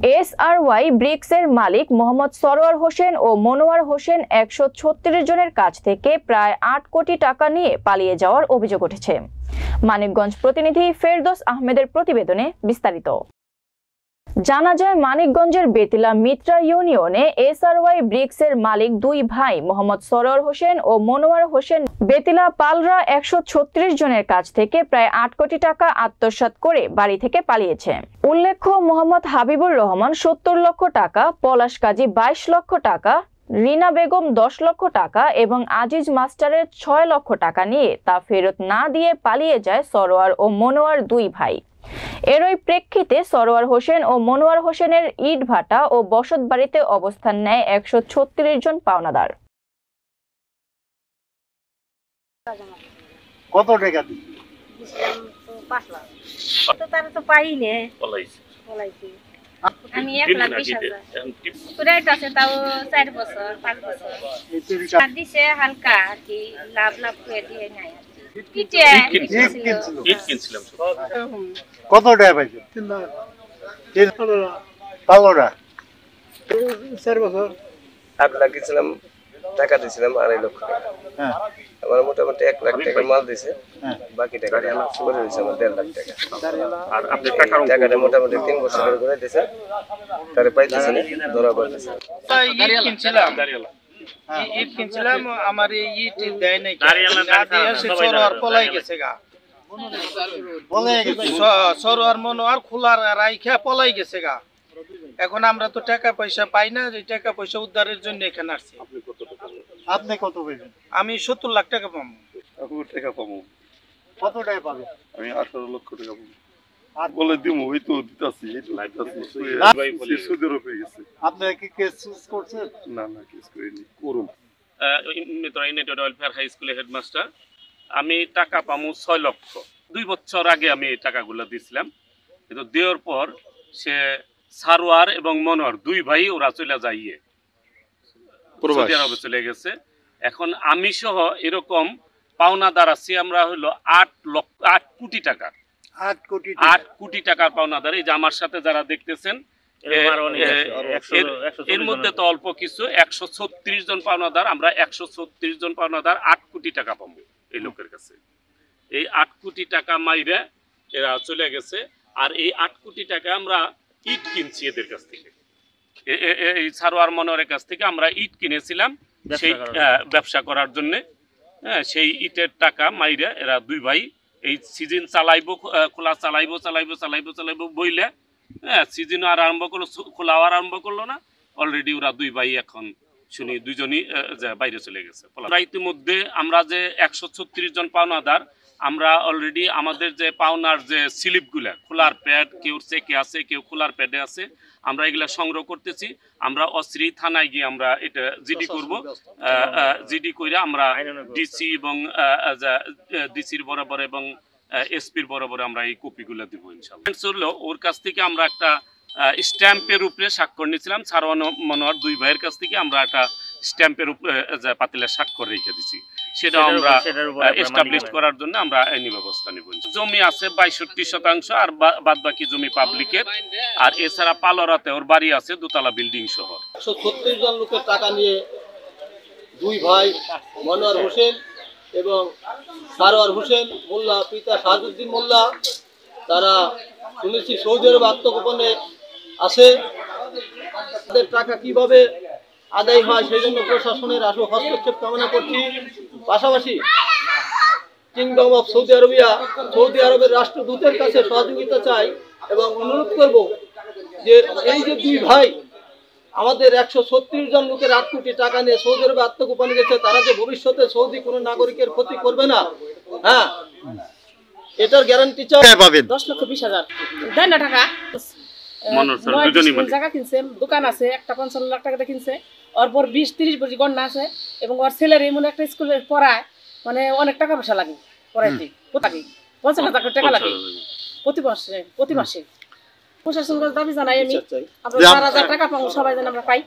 এসআরওয়াই ব্রিক্সের মালিক মোহাম্মদ সরোয়ার হোসেন ও মনোয়ার হোসেন ১৩৬ জনের কাছ থেকে প্রায় ৮ কোটি টাকা নিয়ে পালিয়ে যাওয়ার অভিযোগ উঠেছে। মানিকগঞ্জ প্রতিনিধি ফেরদৌস আহমেদের প্রতিবেদনে বিস্তারিত। জানা যায়, মানিকগঞ্জের বেতিলা মিত্রা ইউনিয়নে এসআরওয়াই ব্রিক্সের মালিক দুই ভাই মোহাম্মদ সরোয়ার হোসেন ও মনোয়ার হোসেন বেতিলা পালরা ১৩৬ জনের কাছ থেকে প্রায় ৮ কোটি টাকা আত্মসাৎ করে বাড়ি থেকে পালিয়েছে। উল্লেখ্য, মোহাম্মদ হাবিবুর রহমান ৭০ লক্ষ টাকা, পলাশ কাজী ২২ লক্ষ টাকা, রিনা বেগম ১০ লক্ষ টাকা এবং আজিজ মাস্টারের ৬ লক্ষ টাকা নিয়ে তা ফেরত না দিয়ে পালিয়ে যায় সরোয়ার ও মনোয়ার দুই ভাই। এরই প্রেক্ষিতে সরোয়ার হোসেন ও মনোয়ার হোসেনের ইটভাটা ও বসত বাড়িতে অবস্থান নেয় ১৩৬ জন পাওনাদার। কত টাকা আমি ১,২০,০০০ আছে, তাও ৪ বছর ৫ বছর দিছে, হালকা আর কি লাভ করে দিয়ে নাই। কত টাকা পাইছেন? 4 বছর আট লাগিয়েছিলাম, টাকা দিয়েছিলাম ২.৫ লক্ষ টাকা। আমার মোটামুটি ১ লাখ টাকা মাল দিয়েছে, বাকি টাকাটা আমার চলে দিয়েছে আমার ১.৫ লাখ টাকা। আর আপনি টাকাটা মোটামুটি ৩ বছর করে দিয়েছে, তারে পাইতেছে না, ধরা পড়তেছে। ইট কিনছিলাম, আমার ইট দেয় নাই, সরোয়ার পলাই গেছে গা, সরোয়ার মনোয়ার খোলার রাইখা পলাই গেছে গা। এখন আমরা তো টাকা পয়সা পাই না, যে টাকা পয়সা উদ্ধারের জন্য এখানে আসছি। আপনি কত পাইবেন? আমি ৭০ লাখ টাকা পাবো। কত টাকা পাবেন? আমি ১৮ লক্ষ টাকা পাবো। আর বলে দিমু, ওই তো দিতাছি, সুদের উপরে গেছে। আপনি কি কেস করছেন? না না, কেস করিনি, করুন। ইউনাইটেড ওয়েলফেয়ার হাই স্কুলের হেডমাস্টার। আমি টাকা পামু ৬ লক্ষ। ২ বছর আগে আমি টাকাগুলো দিয়েছিলাম, কিন্তু দেওয়ার পর সে সারোয়ার এবং মনোয়ার দুই ভাই ওরা চলে যাইয়ে সৌদি আরবে চলে গেছে। এখন আমি সহ এরকম পাওনাদার আছি আমরা হলো ৮ কোটি টাকার। ৮ কোটি টাকার পাওনাদার। এই যে আমার সাথে যারা দেখতেছেন, এর মধ্যে তো অল্প কিছু ১৩৬ জন পাওনাদার। আমরা ১৩৬ জন পাওনাদার ৮ কোটি টাকা পাবো এই লোকের কাছে। এই ৮ কোটি টাকা মাইরে এরা চলে গেছে। আর এই ৮ কোটি টাকা আমরা ইট কিনছি এদের কাছ থেকে, এই সারোয়ার মনোয়ারের কাছ থেকে আমরা ইট কিনেছিলাম সেই ব্যবসা করার জন্য। সেই ইটের টাকা মাইরে এরা দুই ভাই এই সিজন চালাইবো, খোলা চালাইবো বইলে সিজন আর আরম্ভ করলো, খোলাও আরম্ভ করলো না। অলরেডি ওরা দুই ভাই এখন শুনি দুইজনই বাইরে চলে গেছে। ইতিমধ্যে আমরা যে ১৩৬ জন পাওনাদার, আমরা অলরেডি আমাদের যে পাওনার যে স্লিপগুলা, খোলার প্যাড, কেউ চেকে আছে, কেউ খোলার প্যাডে আছে, আমরা এগুলা সংগ্রহ করতেছি। আমরা অস্ত্রী থানায় গিয়ে আমরা এটা জিডি করব। জিডি করে আমরা ডিসি এবং ডিসির বরাবর এবং এসপির বরাবর আমরা এই কপিগুলো দিব ইনশাআল্লাহ। ওর কাছ থেকে আমরা একটা স্ট্যাম্পের উপরে স্বাক্ষর নিয়েছিলাম। সারোয়ার মনোয়ার দুই ভাইয়ের কাছ থেকে আমরা একটা স্ট্যাম্পের উপরে পাতিলের স্বাক্ষর রেখে দিছি। সেটা আমরা এস্টাবলিশ করার জন্য আমরা আইনি ব্যবস্থা নেব। জমি আছে ৬২%, আর বাদ বাকি জমি পাবলিকের। আর এছাড়া পালরাতে ওর বাড়ি আছে দোতলা বিল্ডিং সহ। ১৩৬ জন লোকের টাকা নিয়ে দুই ভাই মনোয়ার হোসেন এবং সারোয়ার হোসেন মোল্লা, পিতা শাহাজুদ্দিন মোল্লা, তারা শুনেছি সৌদি আরব আত্মগোপনে আছে। তাদের টাকা কিভাবে আদায় হয় সেই জন্য প্রশাসনের আশু হস্তক্ষেপ কামনা করছি। পাশাপাশি kingdom of Saudi Arabia, Saudi আরবের রাষ্ট্রদূতের কাছে সহযোগিতা চাই এবং অনুরোধ করব যে এই যে দুই ভাই আমাদের ১৩৬ জন লোকের ৮ কোটি টাকা নিয়ে সৌদি আরবে আত্মগোপনে গেছে, তারা যে ভবিষ্যতে সৌদি কোনো নাগরিকের ক্ষতি করবে না, হ্যাঁ, এটার গ্যারান্টি চাই। ১০,২০,০০০ দেয় না টাকা। জায়গা কিনছে, দোকান আছে, একটা ৫৫ লাখ টাকাতে কিনছে। ওর পর ২০-৩০ বছর গন্ডা আছে এবং ওর ছেলের এমন একটা স্কুলে পড়ায়, মানে অনেক টাকা পয়সা লাগে পড়াইতে, ৫০,০০০ টাকা লাগে প্রতি মাসে। প্রশাসনের দাবি জানাই আমি, আমরা ৪,০০০ টাকা পাবো, সবাই যেন আমরা পাই।